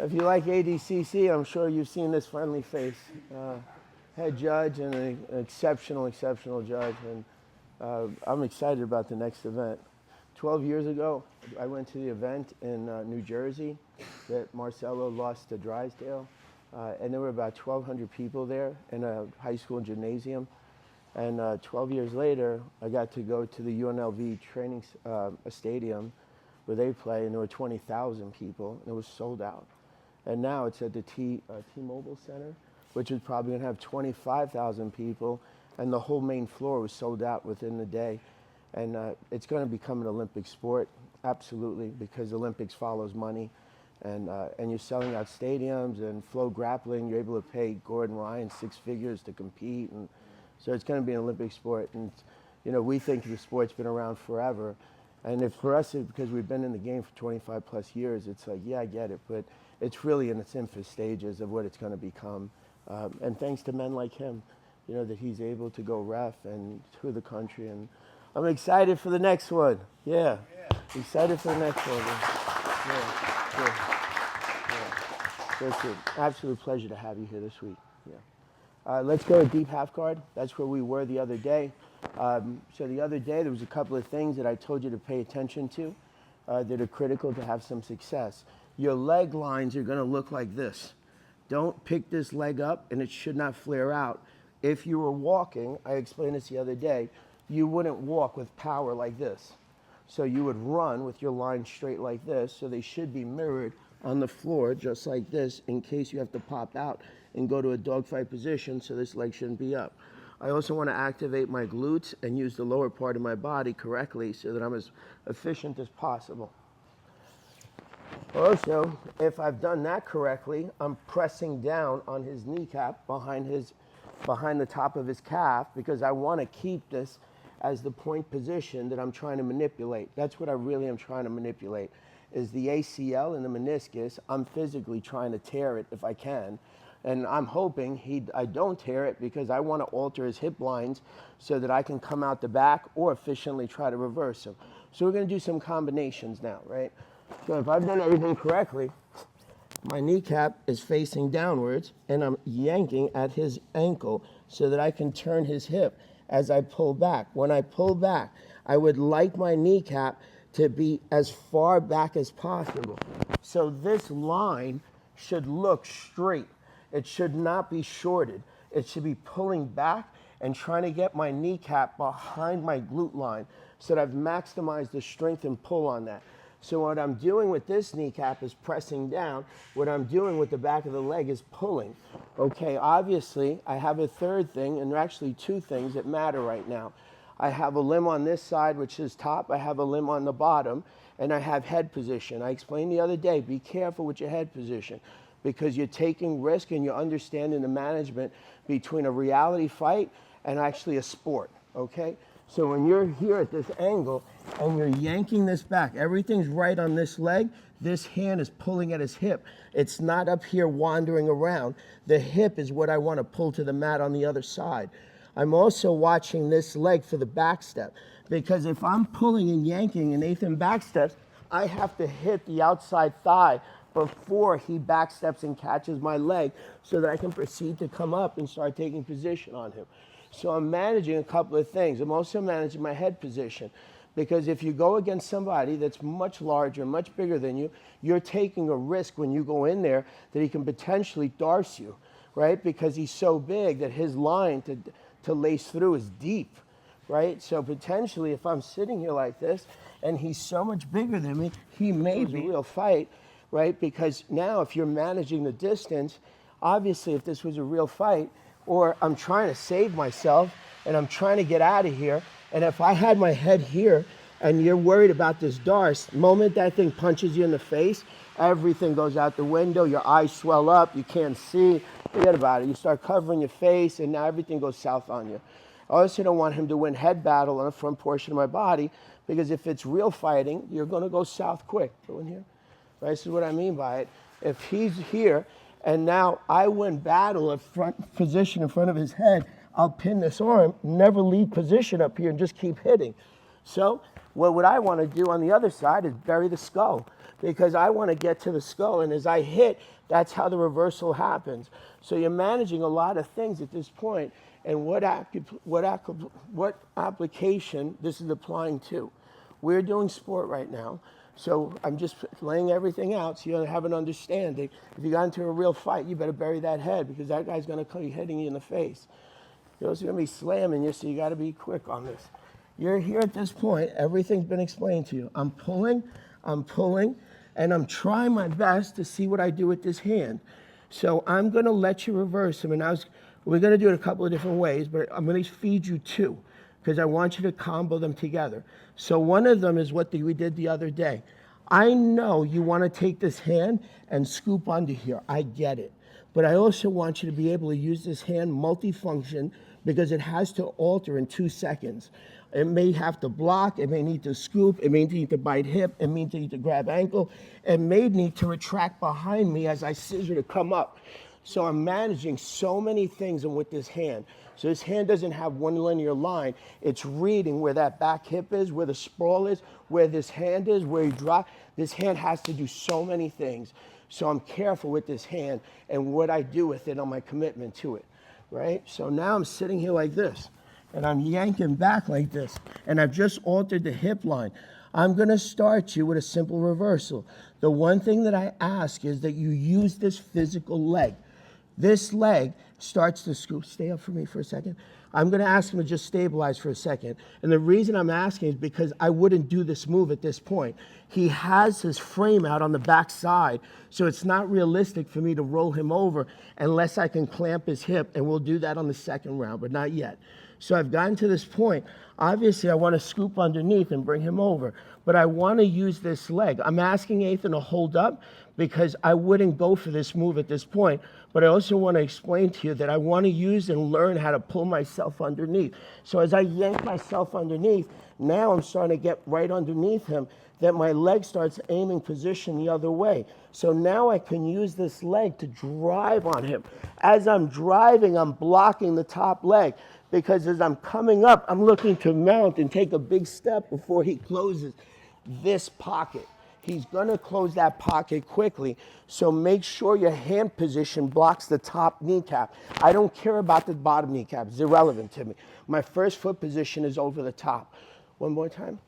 If you like ADCC, I'm sure you've seen this friendly face. Head judge and an exceptional judge. And I'm excited about the next event. 12 years ago, I went to the event in New Jersey that Marcelo lost to Drysdale. And there were about 1,200 people there in a high school gymnasium. And 12 years later, I got to go to the UNLV training stadium where they play, and there were 20,000 people, and it was sold out. And now it's at the T-Mobile Center, which is probably going to have 25,000 people, and the whole main floor was sold out within the day. And it's going to become an Olympic sport, absolutely, because Olympics follows money. And you're selling out stadiums and flow grappling. You're able to pay Gordon Ryan 6 figures to compete. And so it's going to be an Olympic sport. And, you know, we think the sport's been around forever. And if for us, because we've been in the game for 25 plus years, it's like, yeah, I get it. But it's really in its infant stages of what it's going to become. And thanks to men like him, you know, that he's able to go ref and tour the country. And I'm excited for the next one. Yeah. Excited for the next one. Yeah. So it's an absolute pleasure to have you here this week. Yeah. Let's go to deep half guard. That's where we were the other day. So the other day there was a couple of things that I told you to pay attention to that are critical to have some success. Your leg lines are going to look like this. Don't pick this leg up, and it should not flare out. If you were walking, I explained this the other day, you wouldn't walk with power like this. So you would run with your line straight like this, so they should be mirrored on the floor just like this in case you have to pop out and go to a dogfight position, so this leg shouldn't be up. I also want to activate my glutes and use the lower part of my body correctly so that I'm as efficient as possible. Also, if I've done that correctly, I'm pressing down on his kneecap behind the top of his calf because I want to keep this as the point position that I'm trying to manipulate. That's what I really am trying to manipulate, is the ACL and the meniscus. I'm physically trying to tear it if I can. And I'm hoping I don't tear it because I want to alter his hip lines so that I can come out the back or efficiently try to reverse him. So we're going to do some combinations now, right? So if I've done everything correctly, my kneecap is facing downwards and I'm yanking at his ankle so that I can turn his hip as I pull back. When I pull back, I would like my kneecap to be as far back as possible. So this line should look straight. It should not be shorted. It should be pulling back and trying to get my kneecap behind my glute line so that I've maximized the strength and pull on that. So what I'm doing with this kneecap is pressing down. What I'm doing with the back of the leg is pulling. Okay, obviously, I have a third thing, and there are actually two things that matter right now. I have a limb on this side, which is top. I have a limb on the bottom, and I have head position. I explained the other day, be careful with your head position because you're taking risk and you're understanding the management between a reality fight and actually a sport, okay? So when you're here at this angle and you're yanking this back, everything's right on this leg, this hand is pulling at his hip. It's not up here wandering around. The hip is what I want to pull to the mat on the other side. I'm also watching this leg for the back step because if I'm pulling and yanking and Nathan back steps, I have to hit the outside thigh before he back steps and catches my leg so that I can proceed to come up and start taking position on him. So I'm managing a couple of things. I'm also managing my head position because if you go against somebody that's much larger, much bigger than you, you're taking a risk when you go in there that he can potentially darce you, right? Because he's so big that his line to lace through is deep, right? So potentially if I'm sitting here like this and he's so much bigger than me, he may be a real fight, right? Because now if you're managing the distance, obviously if this was a real fight, or I'm trying to save myself and I'm trying to get out of here, and if I had my head here and you're worried about this darce, the moment that thing punches you in the face, everything goes out the window, your eyes swell up, you can't see, forget about it. You start covering your face and now everything goes south on you. I also don't want him to win head battle on the front portion of my body because if it's real fighting, you're going to go south quick. Go in here. Right? This is what I mean by it. If he's here and now I win battle at front position in front of his head, I'll pin this arm, never leave position up here and just keep hitting. So what I want to do on the other side is bury the skull, because I want to get to the skull, and as I hit, that's how the reversal happens. So you're managing a lot of things at this point, and what application this is applying to. We're doing sport right now, so I'm just laying everything out so you have an understanding. If you got into a real fight, you better bury that head, because that guy's going to come hitting you in the face. He's also going to be slamming you, so you got to be quick on this. You're here at this point. Everything's been explained to you. I'm pulling, and I'm trying my best to see what I do with this hand. So I'm going to let you reverse him, and we're going to do it a couple of different ways, but I'm going to feed you two, because I want you to combo them together. So one of them is what we did the other day. I know you want to take this hand and scoop under here. I get it. But I also want you to be able to use this hand multifunction, because it has to alter in 2 seconds. It may have to block, it may need to scoop, it may need to bite hip, it may need to grab ankle, it may need to retract behind me as I scissor to come up. So I'm managing so many things with this hand. So this hand doesn't have one linear line. It's reading where that back hip is, where the sprawl is, where this hand is, where you drop. This hand has to do so many things. So I'm careful with this hand and what I do with it on my commitment to it, right? So now I'm sitting here like this, and I'm yanking back like this, and I've just altered the hip line. I'm going to start you with a simple reversal. The one thing that I ask is that you use this physical leg. This leg starts to scoop. Stay up for me for a second. I'm going to ask him to just stabilize for a second. And the reason I'm asking is because I wouldn't do this move at this point. He has his frame out on the back side, so it's not realistic for me to roll him over unless I can clamp his hip, and we'll do that on the second round, but not yet. So I've gotten to this point. Obviously, I want to scoop underneath and bring him over, but I want to use this leg. I'm asking Ethan to hold up because I wouldn't go for this move at this point, but I also want to explain to you that I want to use and learn how to pull myself underneath. So as I yank myself underneath, now I'm starting to get right underneath him, that my leg starts aiming position the other way. So now I can use this leg to drive on him. As I'm driving, I'm blocking the top leg, because as I'm coming up, I'm looking to mount and take a big step before he closes this pocket. He's going to close that pocket quickly, so make sure your hand position blocks the top kneecap. I don't care about the bottom kneecap. It's irrelevant to me. My first foot position is over the top. One more time.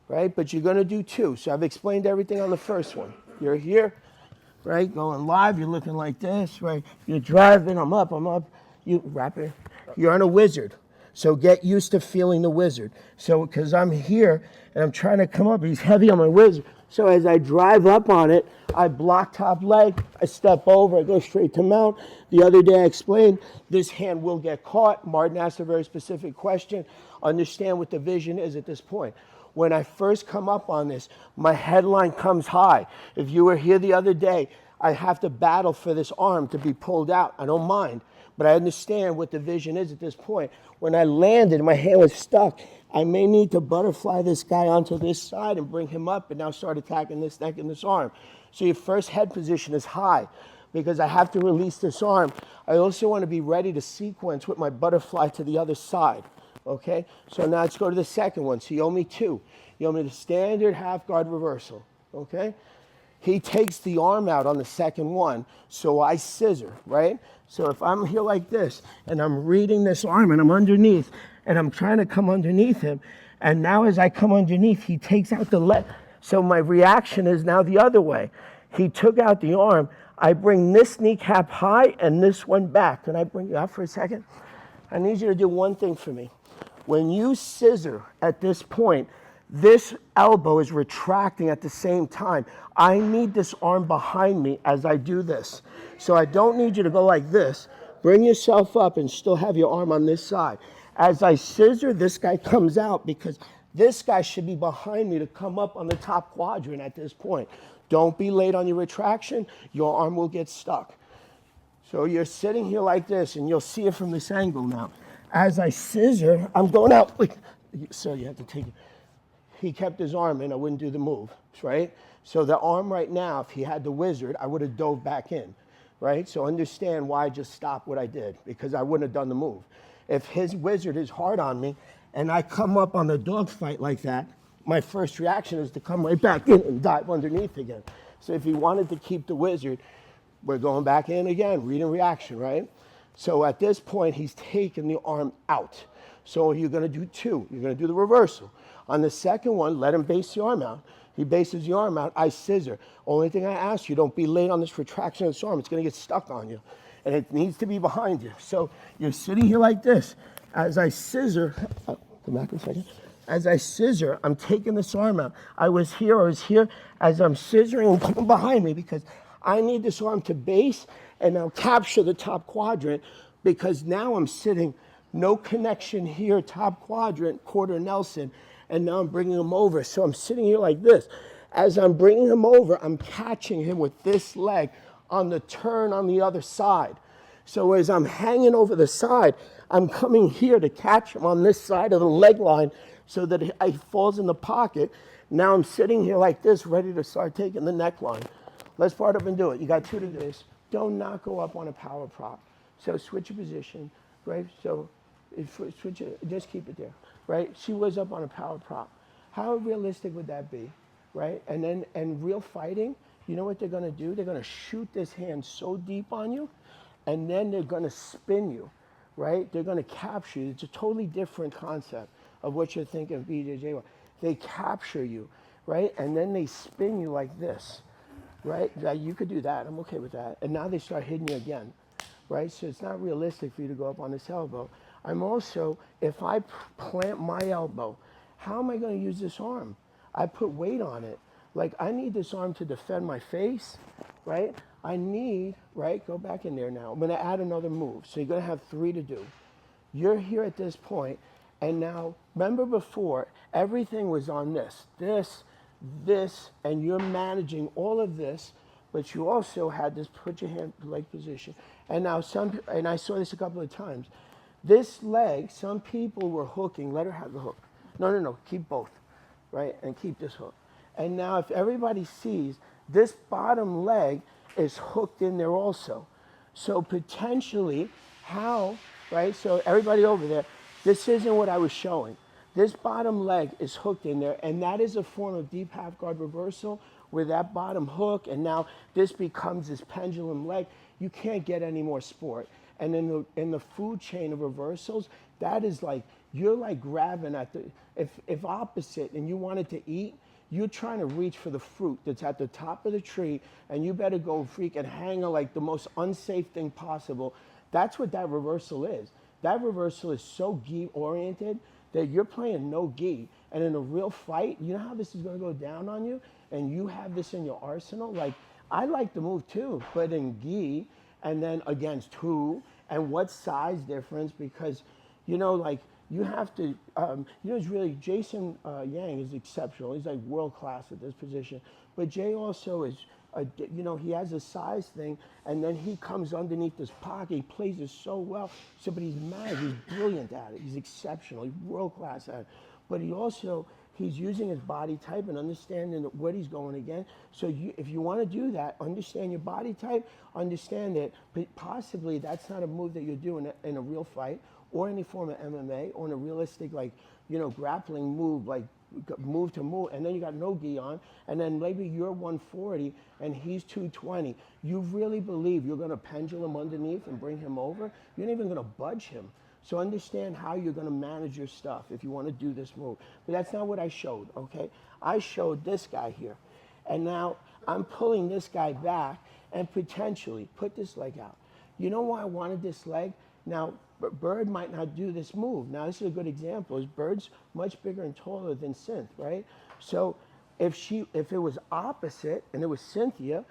Right? But you're going to do two. So I've explained everything on the first one. You're here, right? Going live. You're looking like this, right? You're driving. I'm up. You wrap it. You're on a wizard. So get used to feeling the wizard. So because I'm here and I'm trying to come up, he's heavy on my wizard. So as I drive up on it, I block top leg, I step over, I go straight to mount. The other day I explained this hand will get caught. Martin asked a very specific question. Understand what the vision is at this point. When I first come up on this, my headline comes high. If you were here the other day, I have to battle for this arm to be pulled out. I don't mind, but I understand what the vision is at this point. When I landed, my hand was stuck. I may need to butterfly this guy onto this side and bring him up and now start attacking this neck and this arm. So your first head position is high because I have to release this arm. I also want to be ready to sequence with my butterfly to the other side. Okay, so now let's go to the second one. So you owe me two. You owe me the standard half guard reversal. Okay, he takes the arm out on the second one, so I scissor, right? So if I'm here like this and I'm reading this arm and I'm underneath and I'm trying to come underneath him, and now as I come underneath, he takes out the leg. So my reaction is now the other way. He took out the arm. I bring this kneecap high and this one back. Can I bring you out for a second? I need you to do one thing for me. When you scissor at this point, this elbow is retracting at the same time. I need this arm behind me as I do this. So I don't need you to go like this. Bring yourself up and still have your arm on this side. As I scissor, this guy comes out because this guy should be behind me to come up on the top quadrant at this point. Don't be late on your retraction. Your arm will get stuck. So you're sitting here like this, and you'll see it from this angle now. As I scissor, I'm going out. So you have to take it. He kept his arm in, I wouldn't do the move, right? So the arm right now, if he had the wizard, I would have dove back in, right? So understand why I just stopped what I did, because I wouldn't have done the move. If his wizard is hard on me and I come up on the dog fight like that, my first reaction is to come right back in and dive underneath again. So if he wanted to keep the wizard, we're going back in again, reading reaction, right? So at this point, he's taking the arm out. So you're gonna do two. You're gonna do the reversal. On the second one, let him base the arm out. He bases the arm out, I scissor. Only thing I ask you, don't be late on this retraction of this arm. It's gonna get stuck on you. And it needs to be behind you. So you're sitting here like this. As I scissor, come back a second. As I scissor, I'm taking this arm out. I was here. As I'm scissoring, come behind me because I need this arm to base and now capture the top quadrant because now I'm sitting, no connection here, top quadrant, quarter Nelson, and now I'm bringing him over. So I'm sitting here like this. As I'm bringing him over, I'm catching him with this leg on the turn on the other side. So as I'm hanging over the side, I'm coming here to catch him on this side of the leg line so that he falls in the pocket. Now I'm sitting here like this, ready to start taking the neckline. Let's part up and do it. You got two to do this. Do not go up on a power prop. So switch your position, right? So switch it, just keep it there, right? She was up on a power prop. How realistic would that be, right? And real fighting, you know what they're gonna do? They're gonna shoot this hand so deep on you, and then they're gonna spin you, right? They're gonna capture you. It's a totally different concept of what you're thinking of BJJ. They capture you, right? And then they spin you like this, right? You could do that, I'm okay with that. And now they start hitting you again, right? So it's not realistic for you to go up on this elbow. I'm also, if I plant my elbow, how am I gonna use this arm? I put weight on it. Like I need this arm to defend my face, right? I need, right, go back in there now. I'm gonna add another move. So you're gonna have three to do. You're here at this point, and now, remember before, everything was on this, and you're managing all of this, but you also had this put your hand leg position. And now and I saw this a couple of times. This leg, some people were hooking, let her have the hook. No, keep both, right? And keep this hook. And now if everybody sees, this bottom leg is hooked in there also. So potentially, how, right? So everybody over there, this isn't what I was showing. This bottom leg is hooked in there, and that is a form of deep half guard reversal where that bottom hook, and now this becomes this pendulum leg. You can't get any more sport. And in the food chain of reversals, that is like, you're like grabbing at the, if opposite and you wanted to eat, you're trying to reach for the fruit that's at the top of the tree, and you better go freaking hang on like the most unsafe thing possible. That's what that reversal is. That reversal is so gi oriented that you're playing no gi. And in a real fight, you know how this is gonna go down on you? And you have this in your arsenal? Like, I like the move too, but in gi, and then against who, and what size difference, because, you know, like, you have to, you know, it's really, Jason Yang is exceptional. He's like world class at this position. But Jay also is, you know, he has a size thing, and then he comes underneath this pocket. He plays it so well. So, but he's mad. He's brilliant at it. He's exceptional. He's world class at it. But he also, he's using his body type and understanding what he's going against. So if you want to do that, understand your body type, understand that possibly that's not a move that you're doing in a real fight or any form of MMA or in a realistic, like, you know, grappling move, like move to move, and then you got no gi on, and then maybe you're 140 and he's 220. You really believe you're going to pendulum underneath and bring him over? You're not even going to budge him. So understand how you're going to manage your stuff if you want to do this move. But that's not what I showed, okay? I showed this guy here. And now I'm pulling this guy back and potentially put this leg out. You know why I wanted this leg? Now, Bird might not do this move. Now, this is a good example. Bird's much bigger and taller than Synth, right? So if it was opposite and it was Cynthia,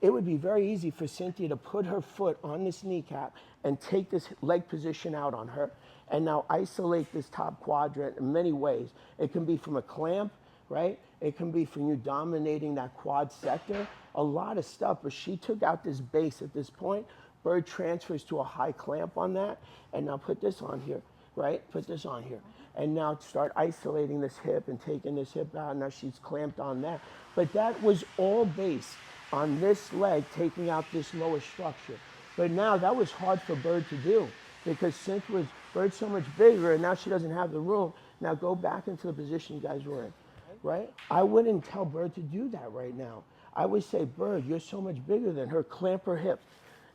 it would be very easy for Cynthia to put her foot on this kneecap and take this leg position out on her and now isolate this top quadrant in many ways. It can be from a clamp, right? It can be from you dominating that quad sector, a lot of stuff. But she took out this base at this point. Bird transfers to a high clamp on that, and now put this on here, right? Put this on here. And now start isolating this hip and taking this hip out. Now she's clamped on that. But that was all based on this leg taking out this lower structure. But now that was hard for Bird to do because Synth was Bird's so much bigger, and now she doesn't have the room. Now go back into the position you guys were in, right? I wouldn't tell Bird to do that right now. I would say, Bird, you're so much bigger than her. Clamp her hip.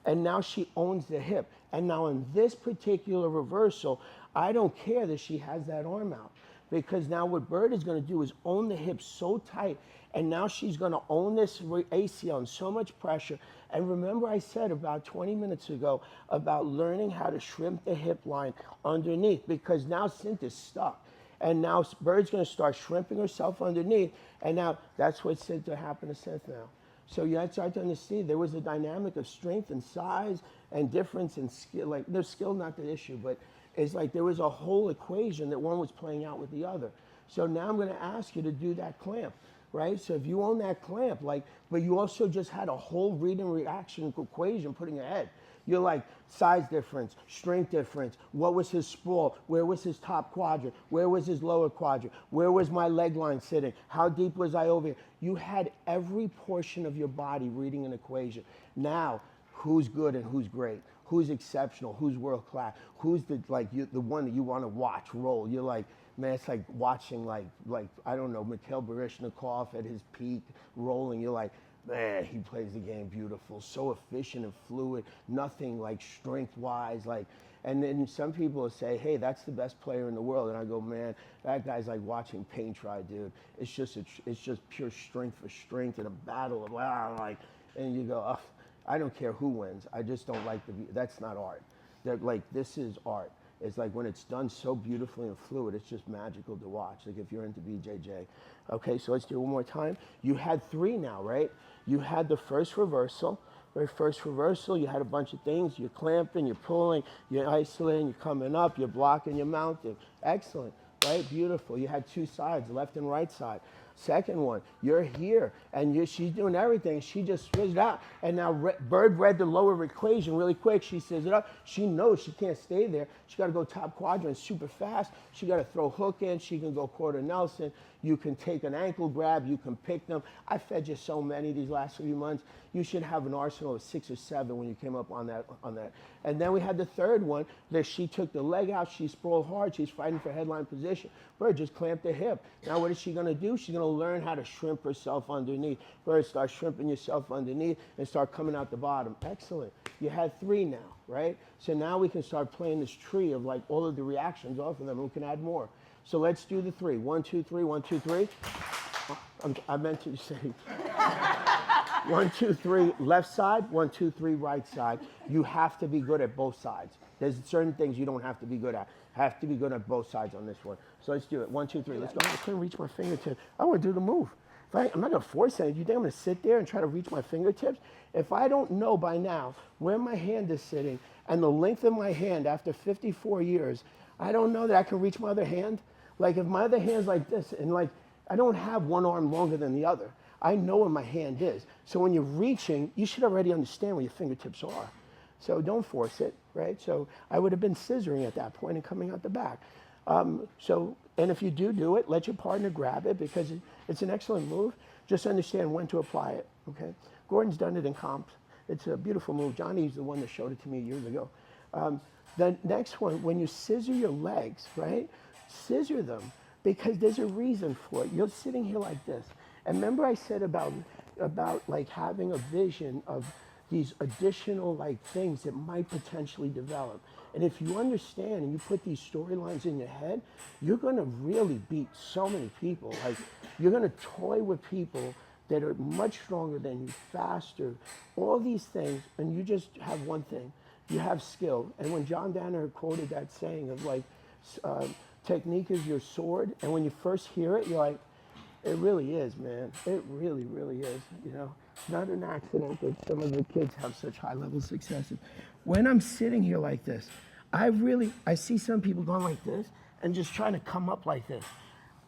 And now she owns the hip. And now in this particular reversal, I don't care that she has that arm out. Because now what Bird is going to do is own the hip so tight. And now she's going to own this ACL and so much pressure. And remember I said about 20 minutes ago about learning how to shrimp the hip line underneath. Because now Synth is stuck. And now Bird's going to start shrimping herself underneath. And now that's what's said to happen to Synth now. So you had to start to understand there was a dynamic of strength and size and difference in skill. Like, there's skill not the issue, but it's like there was a whole equation that one was playing out with the other. So now I'm going to ask you to do that clamp, right? So if you own that clamp, like, but you also just had a whole read and reaction equation putting ahead. You're like, size difference, strength difference, what was his sprawl, where was his top quadrant, where was his lower quadrant, where was my leg line sitting, how deep was I over here? You had every portion of your body reading an equation. Now, who's good and who's great? Who's exceptional? Who's world class? Who's the one that you want to watch roll? You're like, man, it's like watching like I don't know, Mikhail Baryshnikov at his peak rolling. You're like, man, he plays the game beautiful, so efficient and fluid, nothing like strength-wise, like, and then some people will say, hey, that's the best player in the world, and I go, man, that guy's like watching paint dry, dude. It's just pure strength for strength in a battle of, like, and you go, oh, I don't care who wins, I just don't like that's not art. They're like, this is art. It's like when it's done so beautifully and fluid, it's just magical to watch, like if you're into BJJ. Okay, so let's do it one more time. You had 3 now, right? You had the first reversal. Very first reversal, you had a bunch of things. You're clamping, you're pulling, you're isolating, you're coming up, you're blocking, you're mounting. Excellent, right? Beautiful. You had 2 sides, left and right side. Second one, you're here, and she's doing everything. She just switched out, and now Bird read the lower equation really quick. She says it up. She knows she can't stay there. She got to go top quadrant super fast. She got to throw hook in. She can go quarter Nelson. You can take an ankle grab. You can pick them. I fed you so many these last few months. You should have an arsenal of 6 or 7 when you came up on that. And then we had the third one that she took the leg out. She sprawled hard. She's fighting for headline position. Bird just clamped the hip. Now what is she going to do? She's going to learn how to shrimp herself underneath. Bird, start shrimping yourself underneath and start coming out the bottom. Excellent. You had 3 now, right? So now we can start playing this tree of like all of the reactions off of them, and we can add more. So let's do the 3. 1, 2, 3, 1, 2, 3. I meant to say 1, 2, 3 left side, 1, 2, 3 right side. You have to be good at both sides. There's certain things you don't have to be good at. Have to be good at both sides on this one. So let's do it. 1, 2, 3. Let's go. I couldn't reach my fingertips. I want to do the move. I'm not going to force it. You think I'm going to sit there and try to reach my fingertips? If I don't know by now where my hand is sitting and the length of my hand after 54 years, I don't know that I can reach my other hand. Like if my other hand's like this, and like I don't have one arm longer than the other. I know where my hand is. So when you're reaching, you should already understand where your fingertips are. So don't force it, right? So I would have been scissoring at that point and coming out the back. And if you do it, let your partner grab it because it's an excellent move. Just understand when to apply it, okay? Gordon's done it in comps. It's a beautiful move. Johnny's the one that showed it to me years ago. The next one, when you scissor your legs, right? Scissor them because there's a reason for it. You're sitting here like this. And remember I said about like having a vision of these additional like things that might potentially develop. And if you understand and you put these storylines in your head, you're gonna really beat so many people. Like you're gonna toy with people that are much stronger than you, faster, all these things, and you just have one thing. You have skill. And when John Danaher quoted that saying of like, technique is your sword, and when you first hear it, you're like, it really is, man. It really, really is, you know. Not an accident that some of the kids have such high-level successes. When I'm sitting here like this, I see some people going like this and just trying to come up like this.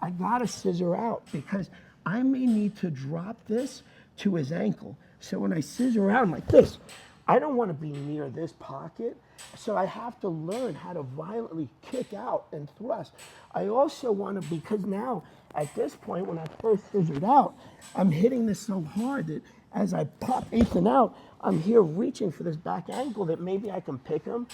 I gotta scissor out because I may need to drop this to his ankle. So when I scissor out, I'm like this. I don't want to be near this pocket, so I have to learn how to violently kick out and thrust. I also want to, because now, at this point, when I first scissored out, I'm hitting this so hard that as I pop Ethan out, I'm here reaching for this back ankle that maybe I can pick him.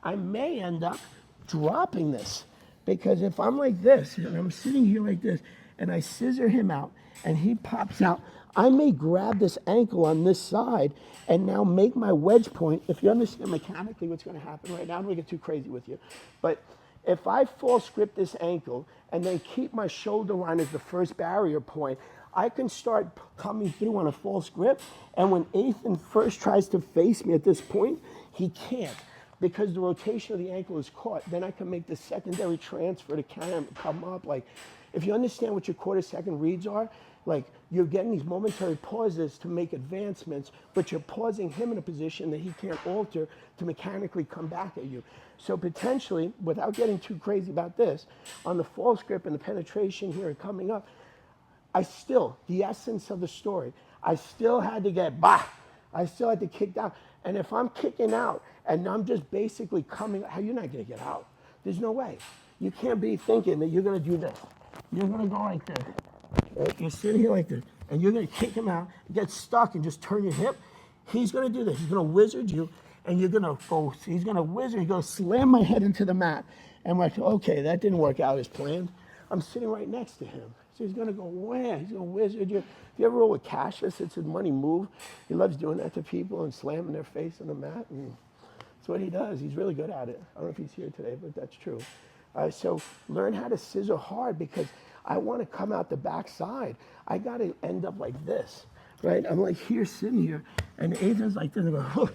I may end up dropping this. Because if I'm like this, and I'm sitting here like this, and I scissor him out, and he pops out, I may grab this ankle on this side and now make my wedge point. If you understand mechanically what's going to happen right now, I'm going to get too crazy with you. But if I false grip this ankle and then keep my shoulder line as the first barrier point, I can start coming through on a false grip. And when Ethan first tries to face me at this point, he can't, because the rotation of the ankle is caught. Then I can make the secondary transfer to come up. Like, if you understand what your quarter-second reads are, like, you're getting these momentary pauses to make advancements, but you're pausing him in a position that he can't alter to mechanically come back at you. So potentially, without getting too crazy about this, on the false grip and the penetration here and coming up, the essence of the story, I still had to get bah. I still had to kick down. And if I'm kicking out and I'm just basically coming, how you're not going to get out? There's no way. You can't be thinking that you're going to do this. You're going to go like this. Right? You're sitting here like this, and you're going to kick him out, get stuck, and just turn your hip. He's going to do this. He's going to wizard you, and you're going to go. He's going to wizard. He's going to slam my head into the mat. And I'm like, okay, that didn't work out as planned. I'm sitting right next to him. So he's going to go, wham. He's going to wizard you. If you ever roll with Cassius, it's a money move. He loves doing that to people and slamming their face on the mat. And that's what he does. He's really good at it. I don't know if he's here today, but that's true. So learn how to scissor hard, because I want to come out the backside. I got to end up like this, right? I'm like here, sitting here, and Ethan's like this. And I go,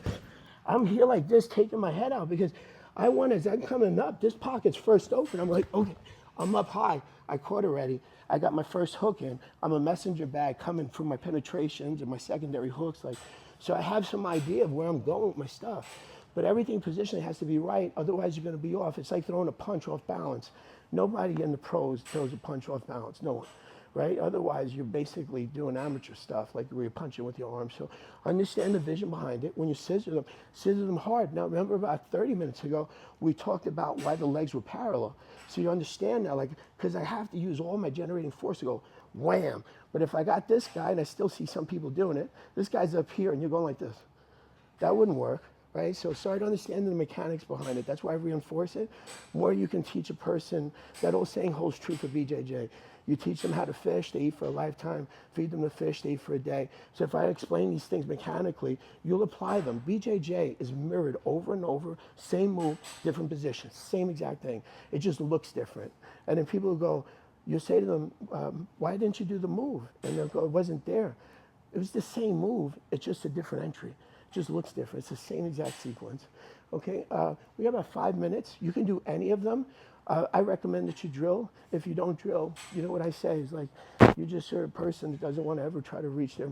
I'm here like this, taking my head out, because I want, as I'm coming up, this pocket's first open. I'm like, okay, I'm up high. I caught already. I got my first hook in. I'm a messenger bag coming from my penetrations and my secondary hooks. Like, so I have some idea of where I'm going with my stuff. But everything positionally has to be right, otherwise you're going to be off. It's like throwing a punch off balance. Nobody in the pros throws a punch off balance, no one, right? Otherwise, you're basically doing amateur stuff, like where you're punching with your arms. So understand the vision behind it. When you scissor them hard. Now, remember about 30 minutes ago, we talked about why the legs were parallel. So you understand now, like, because I have to use all my generating force to go wham. But if I got this guy, and I still see some people doing it, this guy's up here, and you're going like this. That wouldn't work. Right? So start understanding the mechanics behind it. That's why I reinforce it. More you can teach a person, that old saying holds true for BJJ. You teach them how to fish, they eat for a lifetime. Feed them the fish, they eat for a day. So if I explain these things mechanically, you'll apply them. BJJ is mirrored over and over, same move, different positions, same exact thing. It just looks different. And then people will go, you say to them, why didn't you do the move? And they'll go, it wasn't there. It was the same move, it's just a different entry. Just looks different. It's the same exact sequence. Okay, we have about 5 minutes. You can do any of them. I recommend that you drill. If you don't drill, you know what I say is like, you're just a person that doesn't want to ever try to reach their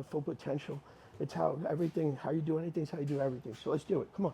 full potential. It's how you do anything is how you do everything. So let's do it. Come on.